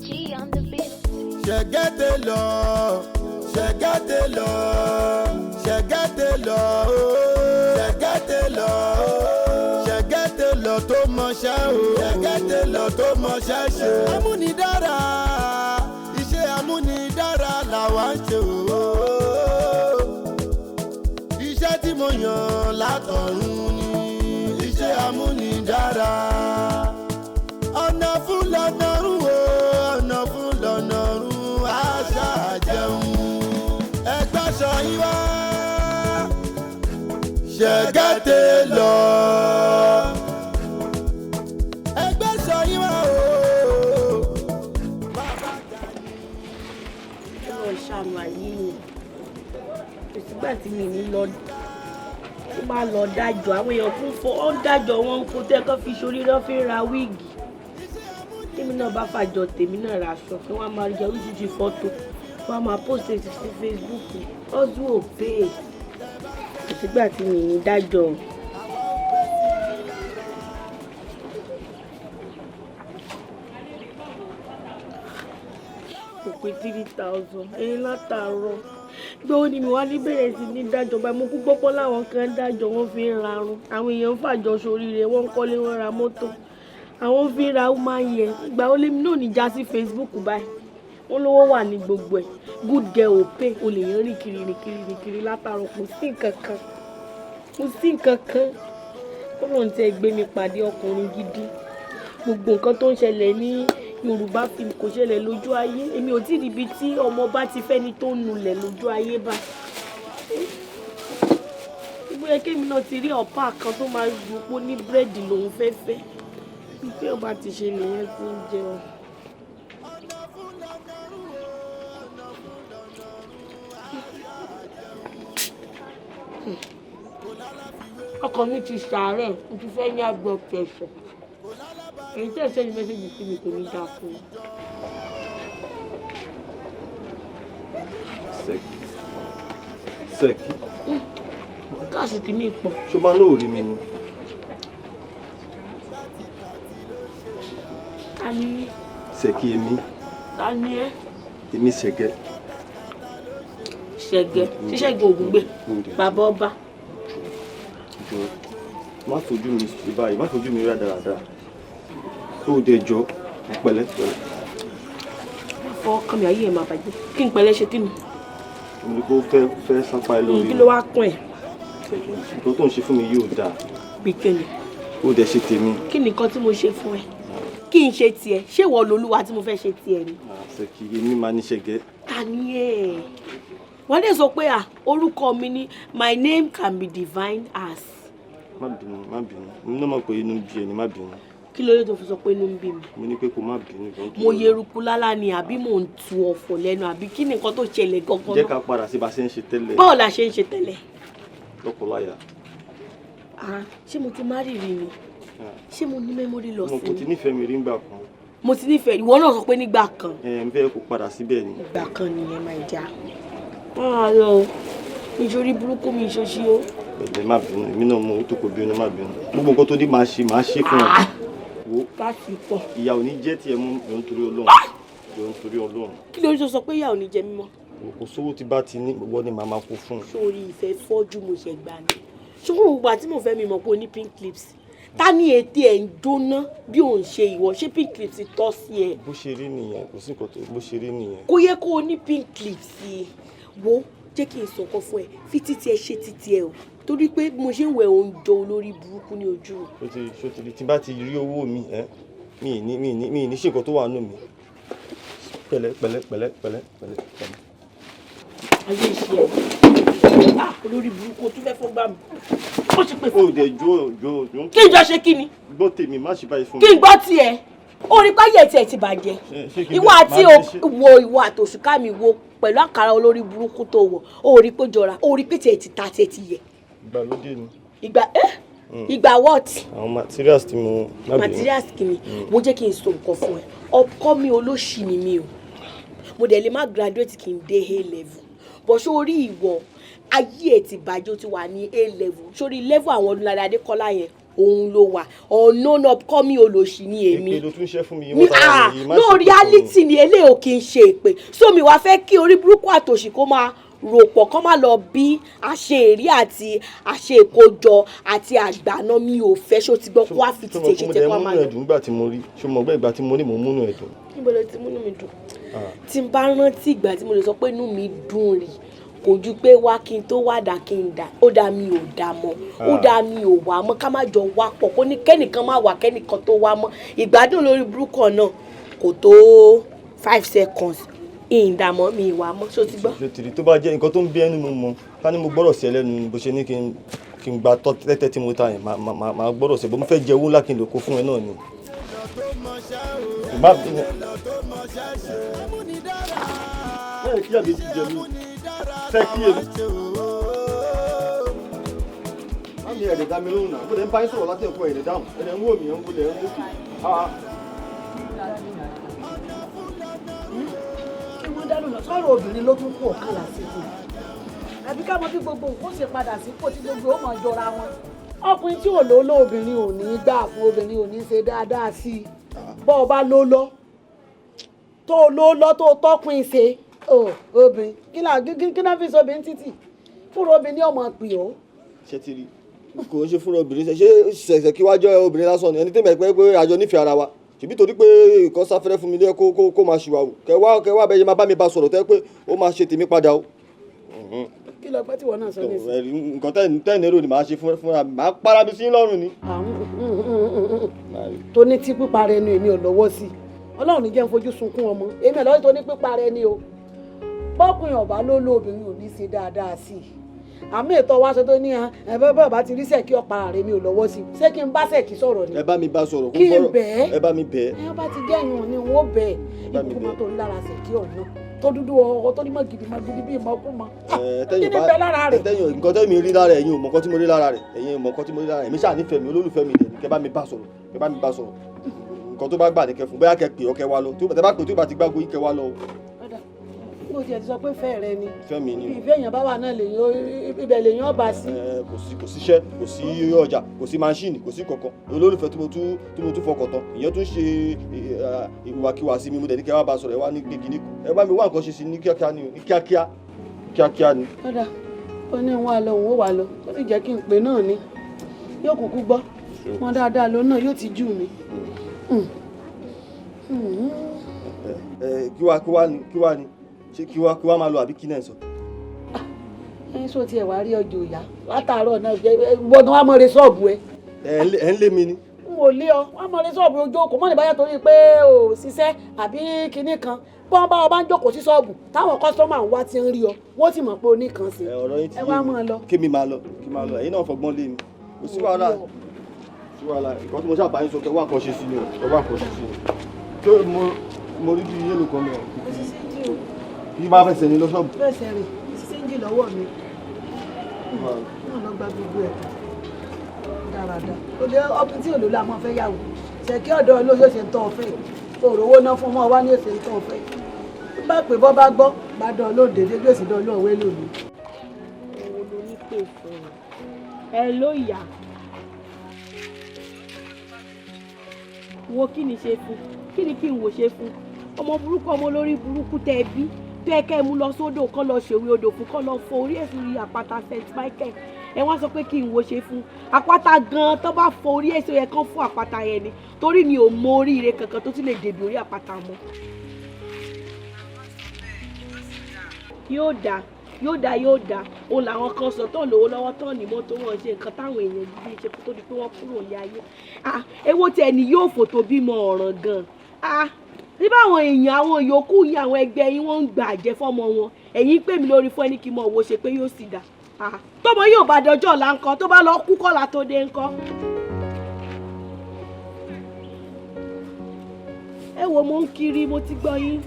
G on the beat. Ṣẹ̀gẹ́tẹ̀lọ, ṣẹ̀gẹ́tẹ̀lọ, ṣẹ̀gẹ́tẹ̀lọ, ṣẹ̀gẹ́tẹ̀lọ, ṣẹ̀gẹ́tẹ̀lọ tó mọṣẹ́ o, ṣẹ̀gẹ́tẹ̀lọ tó mọṣẹ́ ṣe. Amúnidára, iṣẹ́ amúnidára làwa ń ṣe o. Iṣẹ́ tí mo yàn látọ̀run ni iṣẹ́ amúnidára. Ọ̀nà fún lọ́nàrún o, ọ̀nà fún lọ́nàrún àṣà jẹun. Ẹgbẹ́ sọ yín wá, Ṣẹ̀gẹ́tẹ̀lọ. Ẹgbẹ́ sọ yín wá o. Ọ̀rọ̀ ìṣàmù ayé ni kò sígbà tí mi ní lọ tó bá lọ dájọ́ àwọn èèyàn fún fọ́ ọ́ ń dájọ́ wọn kó tẹ́kọ̀ fi ṣorí lọ́ fi ra wíìgì. Tèmi náà bá fàjọ tèmi náà ra aṣọ kí wọ́n máa jẹ oríṣiríṣi fọ́tò wọ́n máa post sí Facebook ọdún òpè kò sígbà tí mi ní dájọ́. Kò pé 3,000 ẹ̀yìn látàárọ̀ gbọ́wọ́ ni mi wá ní bẹ̀rẹ̀ sí ní dájọ́ báyìí mo kú gbọ́pọ́ láwọn kan dájọ́ wọ́n fi ń rarun àwọn èèyàn ń fàjọ sóríire wọ́n ń kọ́lé wọ́n ra mọ́tò àwọn fi ra woman yẹ ìgbà ó lé mi náà ní já sí Facebook báyìí wọ́n lówó wà ní gbogbo ẹ̀ good girl ò pé o lè yan rìn kiri látàárọ̀ kò sí nǹkan kan ó lóun ti gbé mi pàdé ọkùnrin gidi gbogbo nǹkan tó ń ṣẹlẹ̀ ní Yorùbá film kò ṣẹlẹ̀ lójú ayé èmi ò tí ì ríbi tí ọmọ bá ti fẹ́ni tó ń nulẹ̀ lójú ayé bá ìgbóyè kémi náà ti rí ọ̀pá kan tó máa gbogbo ní búrẹ́dì lòun fẹ́fẹ́ bí ọba ti ṣe nìyẹn ti ń jẹun. ọkọ mi ti ṣàárẹ̀ mo ti fẹ́ ní àgbọ̀ tẹ̀sán èyí tẹ̀ sẹ́ni mẹ́sẹ̀gì sí mi kò ní dáa fún un. Sẹ́kì. káàsì kì ní ipò. Ṣó máa ń lóòrí mi ni? Ta ni? Sẹ́kì èmi. Ta ni ẹ́? Èmi Ṣẹ̀gẹ́. Ṣẹ̀gẹ́ ṣíṣẹ́gun Ògúngbè bàbá ọba. Jọ má fojú mi sí báyìí má fojú mi rí dáradára. Ó dé jọ pẹ̀lẹ́. Fọ́ kàn mí ayé ẹ̀ máa bàjẹ́ kí n pẹ̀lẹ́ ṣe kí ni. Mo ní kó fẹ́ sápá ẹ lórí. Kí ló wá kún ẹ̀? Nǹkan tó ń ṣe fún mi yóò dáa. Bí kíni? Ó dẹ̀ ṣe tèmi. Kí ni nǹkan tí mo ṣe fún ẹ? Kí n ṣe tiẹ̀? Ṣé ìwọ lolúwa tí mo fẹ́ ṣe tiẹ̀ ni? Sẹ́kì èmi máa ní Ṣẹ̀gẹ́. Ta ni ẹ̀? Wọ́n dẹ̀ sọ pé orúkọ mi ni my name can be defined as. Má bínú. Mo náà mọ̀ pé inú bí ẹni má bínú. Kí ló dé tó fi sọ pé inú ń bí mi? Mo ní pé kó má bínú. Mo yẹ eruku lálá ni àbí mò ń tu ọ̀fọ̀ lẹ́nu àbí kí ni nǹkan tó ṣẹlẹ̀ gangan? Jẹ́ ká padà sí bá ṣe ń ṣe tẹ́lẹ̀. Báwo la ṣe ń ṣe tẹ́lẹ̀? Lọ́kọláya. Ṣé mo ti má rìrì ni? Ṣé mo ní memory loss ni? Mo ti nífẹ̀ẹ́ mi rí nígbà kan. Mo ti nífẹ̀ẹ́ ìwọ náà sọ pé nígbà kan. N fẹ́ kó padà síbẹ̀ ni. Ìgbà kan nìyẹn máa jà. Lọ nítorí burúkú mi ṣoṣi o. Pẹ̀lẹ́ má bínú èmi náà mo tó kò bínú má bínú. Gbogbo nǹkan tó dé máa ṣe fún ọ. Wo láti pọ̀. Ìyá ò ní jẹ́ tiẹ̀ mú yọ̀ nítorí Ọlọ́run. Kí ló ń sọ pé ìyá ò ní jẹ mímọ́? Kò sówó tí bá ti ní gbogbo ni màá máa kó fún un. Sórí ìfẹ́ fọ́jú mo ṣe gbà ní. Ṣùgbọ́n gbogbo àti mo fẹ́ mi mọ̀ pé o ní pink clips. Ta ni ètè ẹ̀ ń jóná bí òun ṣe ìwọ ṣé pink clips tọ́ sí ẹ? Bó ṣe rí nìyẹn kò sí nǹkan tó bó ṣe rí nìyẹn. Kò yẹ kó o ní pink clips yìí. Wo jẹ́ kí n sọ nǹkan fún ẹ fi títí ẹ ṣe títí ẹ o torí pé mo ṣe ń wẹ̀ oúnjẹ olórí burúkú ní ojú. Ṣòtìlì tí bá ti rí owó mi mi ní ṣe nǹkan tó wà nù mí. Pẹ̀lẹ́. Ayé ìṣe ẹ̀ olórí burúkú tún fẹ́ fọ́ gbà mí. Ó ti pè fún mi. Ó dẹ̀ jó. Kí n jọ ṣe kí ni? Gbọ́ tèmi má ṣe báyìí fún mi. Kí n gbọ́ tiẹ̀ orí páyẹ̀ tiẹ̀ ti bàjẹ́. Ìwọ àti ìwọ àtòṣùká mi wo pẹ̀lú àkàrà olórí burúkú tó wọ̀ ó rí pé jọra ó rí pé tiẹ̀ ti ta tiẹ̀ ti yẹ. Ìgbàlódé ni. Ìgbà what? Àwọn materials tí mo. Materials kì ni mo jẹ́ kí n sọ nǹkan fún ẹ ọkọ mi olóṣì ni mi o mo dẹ̀ lè má graduate kí n dé A level bọ̀ sórí ìwọ ayé ẹ̀ ti bàjẹ́ ó ti wà ní A level sórí level àwọn Ọdúnládé Adékọ́lá yẹn òun ló wà unknown upcoming olóṣì ni èmi. èpè ló tún ṣe fún mi wọ́n tara yìí má ṣe no reality ni eléyìí ò kì í ṣe èpè so mi wá fẹ́ kí orí burúkú àtòṣì kó máa rò pọ̀ kó má lọ bí àṣeèrí àti àṣeèkójọ àti àgbàná mi ò fẹ́ ṣó ti gbọ́ kó wá fi tètè ṣe tẹ́ kó máa lọ. ṣé mo múnú ẹ̀dùn nígbà tí mo rí ṣé mo gbẹ́ ìgbà tí mo ní mo múnú ẹ̀dùn. níbo ló ti múnú mi dùn tí n bá rántí ìgbà tí mo lè sọ pé inú mi dùn rí kò ju pé wá kí n tó wá dà kí n dà ó dá mi ò dá mọ́ ó dá mi ò wá mọ́ ká má jọ wá pọ̀ kó ní kẹ́nìkan má wà kẹ́nìkan tó wá mọ́ ìgbádùn lórí burúkú náà kò tó 5 seconds ìdààmú mi ìwà mọ́ ṣó ti gbọ́. ṣòtìrì tó bá jẹ́ nǹkan tó ń bí ẹnu mo mọ ká ní mo gbọ́dọ̀ sí ẹlẹ́nu bó ṣe ní kí n gba tẹ́tẹ́ tí mo ta yẹn máa gbọ́dọ̀ sí ẹ bó mo fẹ́ jẹ owó ńlá kí n lè kó fún ẹ náà ni. bẹ́ẹ̀ kí àbí ti jẹ mí fẹ́ kí èmi. má mi ẹ̀rẹ̀ dá mi lóhùn náà bó lè ń bá yín sọ̀rọ̀ láti ẹ̀kọ́ ẹ̀rẹ̀ dáhùn ẹ̀rẹ̀ ń wò mí ẹ̀ ń wọlé ẹ̀ ń wò kì sọ̀rọ̀ obìnrin ló tún kú ọ̀kan lásìkò àbí ká mọ̀ bí gbogbo nǹkan ṣe padà sípò tí gbogbo ó mọ̀ jọra wọn ọkùnrin tí ò lóló obìnrin ò ní gbà fún obìnrin ò ní ṣe dáadáa sí i bọ́ ọ bá lólọ́ tó lólọ́ tó tọ́kùn ṣe obìnrin kí náà fi sọ obìnrin títì fúnra obìnrin ọmọ pè ọ́. ṣé ti rí kò ń ṣe fúnra obìnrin ṣe ṣẹ̀ṣẹ̀ kí wájọ́ obìnrin lásán ni ẹni tẹ́lẹ̀ pé àjọ nífẹ̀ẹ́ ara wa ṣèbí torí pé nǹkan sáfẹ́rẹ́ fún mi lé kó máa ṣìwà wò kẹwàá bẹ́ẹ̀ yẹn máa bá mi bá sọ̀rọ̀ tẹ́ pé ó máa ṣe tèmi padà o. kí lọ pẹ́ tí wọ́n náà sọ ní ìsìn. nǹkan tẹ́ẹ̀nì èrò ni màá ṣe fúnra màá para mi sí lọ́rùn ni. tó ní tí pípa rẹ ni èmi ò lọ́wọ́ sí ọlọ́run ní jẹ́ ń fojú sunkún ọmọ èmi ò lọ́wọ́ tó ní pípa rẹ ni o bọ́kùnrin ọ̀bá ló lo obìnrin ò ní ṣe dáadáa sí i àmì ètò wa sọ tó ní ẹ̀bẹ́ bá ti rí sẹ́ẹ̀kì ọ̀pá rẹ̀ mi ò lọ́wọ́ sí ṣé kí n bá sẹ́ẹ̀kì sọ̀rọ̀ ni. ẹ bá mi bá sọ̀rọ̀ kí n bẹ́ẹ̀ ẹ bá mi bẹ́ẹ̀. ẹ bá ti jẹ́yìn ni wọ́n bẹ́ẹ̀ ikú máa tó lára sẹ́ẹ̀kì ọ̀nà tó dúdú ọkọ tó ní mọ̀ gidi bíi ìmọ̀kúmọ̀ kí ni bẹ́ẹ̀ lára rẹ̀. nǹkan tẹ́ mi rí lára ẹ̀yin ò mọ̀ nǹkan tí mo rí lára rẹ̀ ẹ̀yin ò mọ̀ nǹkan tí mo rí lára rẹ̀ èmi ṣáà nífẹ̀ẹ́ mi olólùfẹ́ mi dẹ̀ ní kẹ́ bá mi bá sọ̀rọ̀ nǹkan tó bá gbà ní kẹ́ fún bóyá kẹ́ pè ọ́ kẹ́ wá lọ tó bá pè tó bá ti gbàgbó yín kẹ́ wá lọ. mo ti ẹ̀ ti sọ pé fẹ́ rẹ ni fẹ́ mi ni ìfẹ́ èèyàn bá wà náà ibẹ̀ lèèyàn ọba sí. kò síṣẹ́ kò sí ọjà kò sí máṣíìnì kò sí kankan olólùfẹ́ tí mo tún fọkàn tán ìyẹn tún ṣe ìwàkiwà sí mi mo dẹ̀ ní kẹ́ wá bá sọ̀rọ̀ ẹ wá ní gbégi níkù ẹ bá mi wá nǹkan ṣe sí ní kíákíá ni. kódà ó ní wà lọ òun ó wà lọ ó sì jẹ́ kí n pè náà ni yóò kúkú gbọ́ wọn dáadáa ló náà yóò ti jù mí. kí wá ni ṣé kí wá máa lọ àbí kí náà sọ. ẹyin sọ tiẹ̀ wá rí ọjọ́ ìyá látàárọ̀ náà gbọ́dọ̀ wá mọ̀ rẹ ṣọ́ọ̀bù ẹ. ẹ ń lé mi ni. n ò lé ọ wá mọ̀ rẹ ṣọ́ọ̀bù ojú okùn mọ́ níbàyà torí pé ò ṣiṣẹ́ àbí kinní kan bí wọ́n bá ọ bá ń jókòó sí ṣọ́ọ̀bù táwọn kọ́sítọ́mà ń wá ti ń rí ọ wọ́n sì mọ̀ pé o ní kan sí. ẹ wá mọ̀ lọ. kí mi máa lọ ẹ̀yin náà fọgbọ́n lé mi kò sí wàhálà nǹkan tí mo ṣàbá yín sọ kẹ wá nǹkan ṣe sí ni o mo rí bí yélo kan mẹ́rin bí bá fẹsẹ̀ ní lọ́sọ̀bù. fẹsẹ̀ rè sísẹ́ńjì lọ́wọ́ mi náà lọ gba gbogbo ẹ̀ dáradára ó dé ọkùnrin tí òlò la máa fẹ́ yàwó ṣèkí ọ̀dọ́ ló yóò ṣe ń tọ́ ọ fẹ́ òrówó náà fún ọmọ wa ní èsè ń tọ́ ọ fẹ́ bá pè bọ́ bá gbọ́ bá dán lóde dé bí èsì dán lóòwé lónìí. òun ló ní pè fún ẹ ló yá wo kí ni ṣe fún kí ni kí n wò ṣe fún ọmọ burúkú ọmọ olórí burúkú tẹ ẹ bí tó ẹ kẹ́ ẹ mú lọ sódò kán lọ ṣèwé odò fún kán lọ fọ orí èso rí àpáta St. Michael ẹ wá sọ pé kí n wo ṣe fún àpáta gan tó bá fọ orí èso yẹn kán fún àpáta yẹn ni torí mi ò mọ oríire kankan tó tún lè dèbì orí àpáta mọ́. yóò dá òun làwọn kan sọ tó lówó lọ́wọ́ tó ní mọ́tò wọn ṣe nǹkan táwọn èèyàn yìí ṣe tó di pé wọ́n kúrò ní ayé èwo tẹ̀ ni yóò fòtò bímọ ọ̀ràn gan nígbà àwọn èèyàn àwọn yòókù yìí àwọn ẹgbẹ́ yín wọ́n ń gbà jẹ́ fọ́mọ wọn ẹ̀yin pè mí lórí fún ẹni kí n mọ̀ wo ṣe pé yóò sì dà tọmọ yóò bá dọjọ́ ọ̀la ńkọ́ tó bá lọ kú kọ́la tó dé ńkọ́. ẹ wo mo ń kiri mo ti gbọ́ yín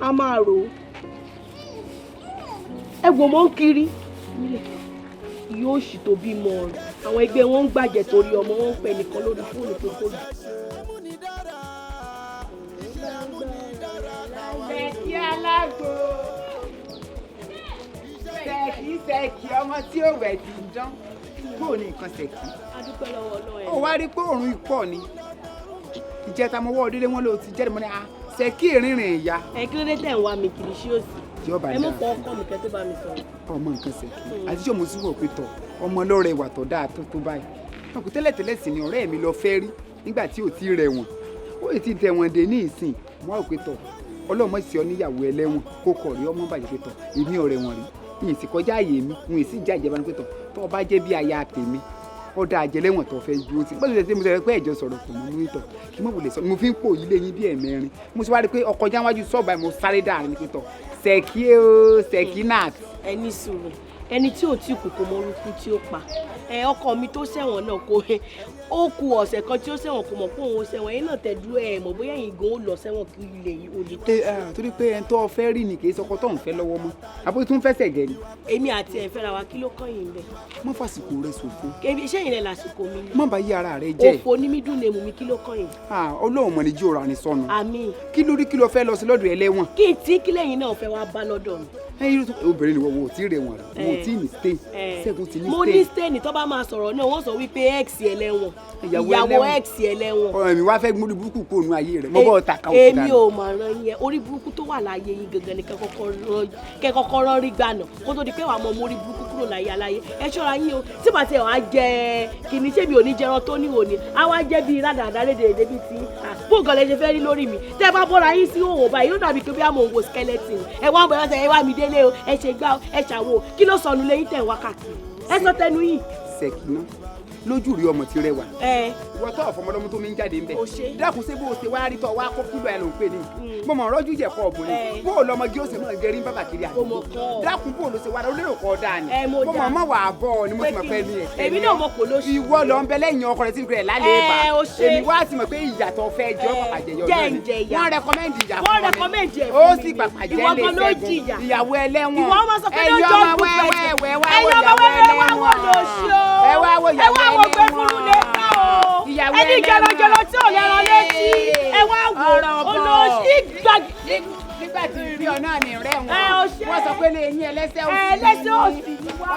a máa rò ó ẹ wo mo ń kiri yóò sì tó bímọ ọ̀rọ̀ àwọn ẹgbẹ́ wọn ń gbàjẹ́ torí ọmọ wọn ń pẹ́ nìkan lórí fóònù tó kọlù. Sẹ́ẹ̀kì alágbo. Sẹ́ẹ̀kì ọmọ tí ò wẹ̀ ti ń dán. bó ní nǹkan ṣèkì. adúpẹ́ lọ́wọ́ Ọlọ́run. ó wá rí pé òórùn ikọ̀ ni ìjẹta mo wọ́ ọdún lé wọn ló ti jẹ́rìí mọ́ ní ṣèkì ìrìnrìn ìyá. Kí ló dé tẹ̀ ń wá mi kiri sí òsì. ẹ mú fọ ọkọ mi kẹ́ tó bá mi sọ̀rọ̀. ọmọ nǹkan ṣèkì àti tí mo sì wọ̀ pé tọ̀ ọmọ lọ́rẹ̀ ìwà tó dáa tó báyìí. ọkùnrin tẹ́lẹ̀tẹ́lẹ̀ sì ni ọ̀rẹ́ mi lọ fẹ́ rí nígbà tí ò tí ì rẹ̀ wọ̀n ó yìí ti tẹ̀ wọ́n dé ní ìsìn mo wá pé tọ̀ ọlọ́mọ sí ọ níyàwó ẹlẹ́wọ̀n kó kọ̀ rí ọmọ bàjẹ́ pé tọ̀ èmi ọ̀rẹ́ wọn rí yìí sì kọjá àyè mi wọn sì já ìjẹba ní pé tọ̀ tó o bá jẹ́ bí aya tèmi ó dáa jẹlẹ́wọ̀n tó fẹ́ ju ti bọ́sẹ̀ tẹ́tẹ́ mo sọ pé ẹ̀jọ̀ sọ̀rọ̀ kò mọ́ mú ìtọ̀ kí mo wòlé sọ mo fi ń pò yílé yín bí ẹ̀mẹrin mo sì wá rí pé ọkọ̀ jáwájú sọ́ọ̀bà mo sáré dáàrin ní pé tọ̀ ṣèkí o ṣèkí náà. ẹni sùúrù ẹni tí ò tí kù kò mọ orúkú tí ó pa ọkọ mi tó ṣẹ̀wọ̀n náà kò ó ku ọ̀sẹ̀ kan tí ó ṣẹ̀wọ̀n kò mọ̀ pé òun ṣẹ̀wọ̀n yín náà tẹ̀dú mọ̀ bóyá yín gan ó lọ ṣẹ̀wọ̀n kí ilé yìí ó lè tó. torí pé ẹni tó fẹ́ rí ni kì í sọkọ tó ń fẹ́ lọ́wọ́ mọ́ àbó tún fẹsẹ̀ gẹ̀ ni. èmi àti ẹ̀ fẹ́ra wa kí ló kàn yín bẹ́ẹ̀. mo fàsìkò rẹ ṣòfò. iṣẹ́ yìí rẹ̀ lásìkò mi ni. má bá yí ara rẹ jẹ́. òfò ní mídùn lèmù mi kí ló kàn yín. Ọlọ́run mọ̀ ní jí òra ni sọnù. àmín. kí ló rí kí ló fẹ́ lọ sí lọ́dọ̀ ẹlẹ́wọ̀n. kí n tí kílẹ̀ yín náà fẹ́ wá bá lọ́dọ̀ mi. obìnrin ni wọ́n ò tí ì rẹ̀ wọ̀n rẹ̀ wọ́n ò tí ì ní stain Ṣẹ́gun ti ní stain. mo ní stain tó bá máa sọ̀rọ̀ náà wọ́n sọ wípé x ẹlẹ́wọ̀n ìyàwó x ẹlẹ́wọ̀n. ọ̀rọ̀ mi wá fẹ́ gbórí burúkú kó nu ayé rẹ̀ mo bọ́ ta ká òkúta. èmi ò mọ̀ ràn yẹn orí burúkú tó wà láyé yín gangan ni kẹ́kọ̀ọ́ rán rí gbànà kó tó di pé wàá mọ mórí burúkú kúrò láyé aláyé ẹ ṣọ́ra yín o tí bàtí ẹ̀ wá jẹ kìíní ṣébi òní jẹran tó ní òní á wá jẹ́ bíi rádàdà rédèrèdè bíi ti bóògàn lè ṣe fẹ́ rí lórí mi tẹ́ ẹ bá bọ́ra yín sí òwò báyìí yóò dàbí pé bí àmọ̀ òwò skeleton ẹ wá ń bọ̀ ẹ wá mi délé o ẹ ṣe gbá ẹ ṣàwò kí ló sọnù lẹ́yìn tẹ̀ wákàtí ẹ sọ tẹnu yìí. Ṣèkínà lójú rí ọmọ tí rẹwà. ìwọ tó ọ̀fọ̀mọdọ́mú tó mi ń jáde ń bẹ̀. dákun ṣé bó o ṣe wá rí tọ́ wá kó kílò ẹ̀ ló ń pè ní. mo mọ̀ rọ́jú jẹ̀ kọ́ ọ̀bùn ni bó o lọmọ gí ó sì mọ̀ gẹ̀rí bàbà kiri àdúgbò. dákun bó o lọ ṣe wá lérò kọ́ dáa ni. mo mọ̀ mọ̀ wà á bọ̀ ni mo ti mọ̀ pé ní ẹ̀fẹ́ èmi náà mọ̀ kò ló ṣe. ìwọ lọ ń bẹ lẹ́yìn ọkọ rẹ tí rẹ lálẹ́ bá. èmi wá ti mọ̀ pé ìyàtọ̀ fẹ́ jẹ́ pàpà jẹyọ náà ni. wọ́n rẹkọmẹ́ndì ìyà fún mi. ó sì pàpà jẹ́ lé Ṣẹ́gun ìyàwó ẹlẹ́wọ̀n. ẹ̀yin ọmọ wẹ́wẹ́ wá wọ ìyàwó ẹlẹ́wọ̀n. ẹni jẹlọjẹlọ tí ò lẹ́ran létí ẹ wá wò olóòṣì gbàgbé. nígbà tí rí ọ náà ní rẹ wọn sọ pé lè yín ẹlẹ́sẹ̀ òsì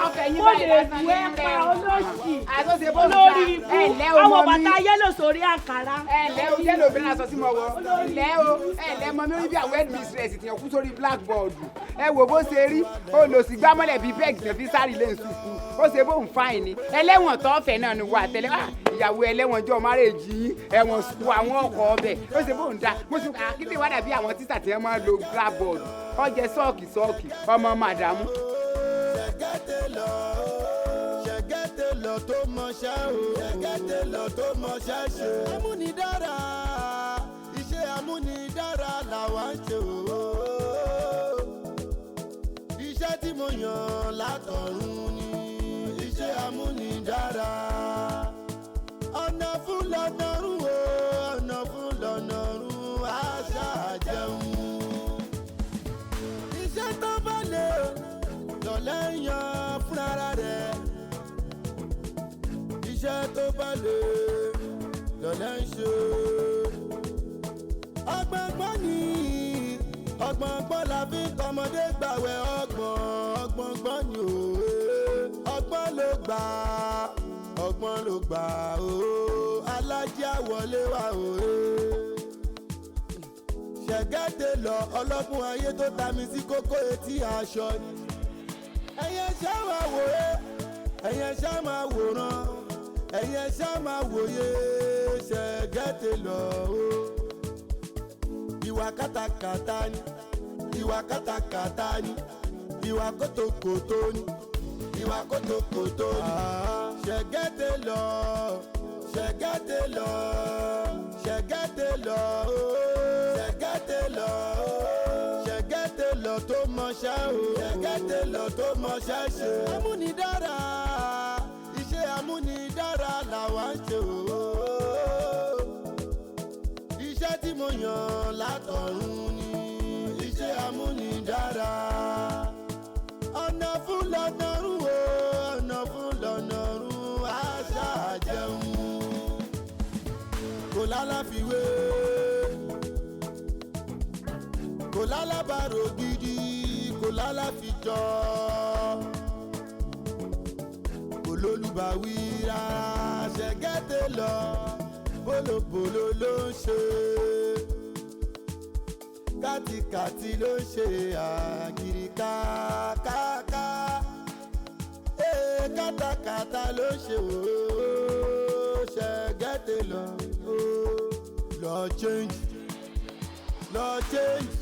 ọkẹ yín báyìí lásán ní rẹ olóòṣì olórí ibú àwọn bàtà yẹlò sórí àkàrà. ẹlẹ o yẹlò obìnrin aṣọ tí mo wọ ẹlẹ o ẹlẹ mọ mi rí bí àwọn headmistress ti yàn kú sórí blackboard ẹ wò bó ṣe rí olùsí gbámọ́lẹ̀ bíi bẹ́ẹ̀gì náà fi sáré lé nsúkú ó ṣe bóun fáìn ni ẹlẹ́wọ̀n tó fẹ́ náà ni wà tẹ́lẹ̀ ìyàwó ẹlẹ́wọ̀n jọ márèjì yín ẹ̀wọ̀n sùkú àwọn ọkọ̀ ọbẹ̀ ó ṣe bóun dá mo sì kíndìn wá dàbí àwọn títà tí wọ́n máa ń lo blackboard ọjẹ́ sọ́ọ̀kì ọmọ màdàmú. ṣẹ̀gẹ́tẹ̀ lọ tó mọṣẹ́ o ṣẹ̀gẹ́tẹ̀ lọ tó mọṣẹ́ ṣe. amúnidára iṣẹ́ amúnidára làwa ń ṣe o. iṣẹ́ tí mo yàn látọ̀run ni iṣẹ́ amúnidára. ọ̀nà fún lọ́nàrún o ọ̀nà fún lọ́nàrún àṣà jẹun. iṣẹ́ tó bá lè lọ́lẹ́ yan fúnra rẹ̀. iṣẹ́ tó bá lè lọ́lẹ́ ń ṣe. ọgbọ̀ngbọ́n ni ọgbọ̀ngbọ́n la fi tọmọdé gbàwẹ̀ ọgbọ̀ngbọ́n ni òwe ọgbọ́n ló gbà ọgbọ́n ló gbà ó alájà wọlé wa òwe. ṣẹ̀gẹ́tẹ̀ lọ ọlọ́gbọ́n ayé tó ta mi sí kókó etí aṣọ ni. ẹ̀yẹ ṣá máa wòye ẹ̀yẹ ṣá máa wòran ẹ̀yẹ ṣá máa wòye ṣẹ̀gẹ́tẹ̀ lọ o. ìwà kátàkátà ni ìwà kátàkátà ni ìwà kótókótó ni ìwà kótókótó ni. ṣẹ̀gẹ́tẹ̀ lọ ṣẹ̀gẹ́tẹ̀ lọ ṣẹ̀gẹ́tẹ̀ lọ ṣẹ̀gẹ́tẹ̀ lọ ṣẹ̀gẹ́tẹ̀ lọ tó mọṣẹ́ o ṣẹ̀gẹ́tẹ̀ lọ tó mọṣẹ́ ṣe. amúnidára iṣẹ́ amúnidára làwa ń ṣe o. iṣẹ́ tí mo yàn látọ̀run ni iṣẹ́ amúnidára. ọ̀nà fún lọ́nàrún o ọ̀nà fún lọ́nàrún àṣà jẹun. kò lálàfiwé kò lálàbàrò gidi kò lálàfijọ́ kò lólùbáwí rárá ṣẹ̀gẹ́tẹ̀ lọ bólóbóló ló ń ṣe kàtìkàtì ló ń ṣe àgìrì kákáká kátàkátà ló ń ṣe ooo ṣẹ̀gẹ́tẹ̀ lọ change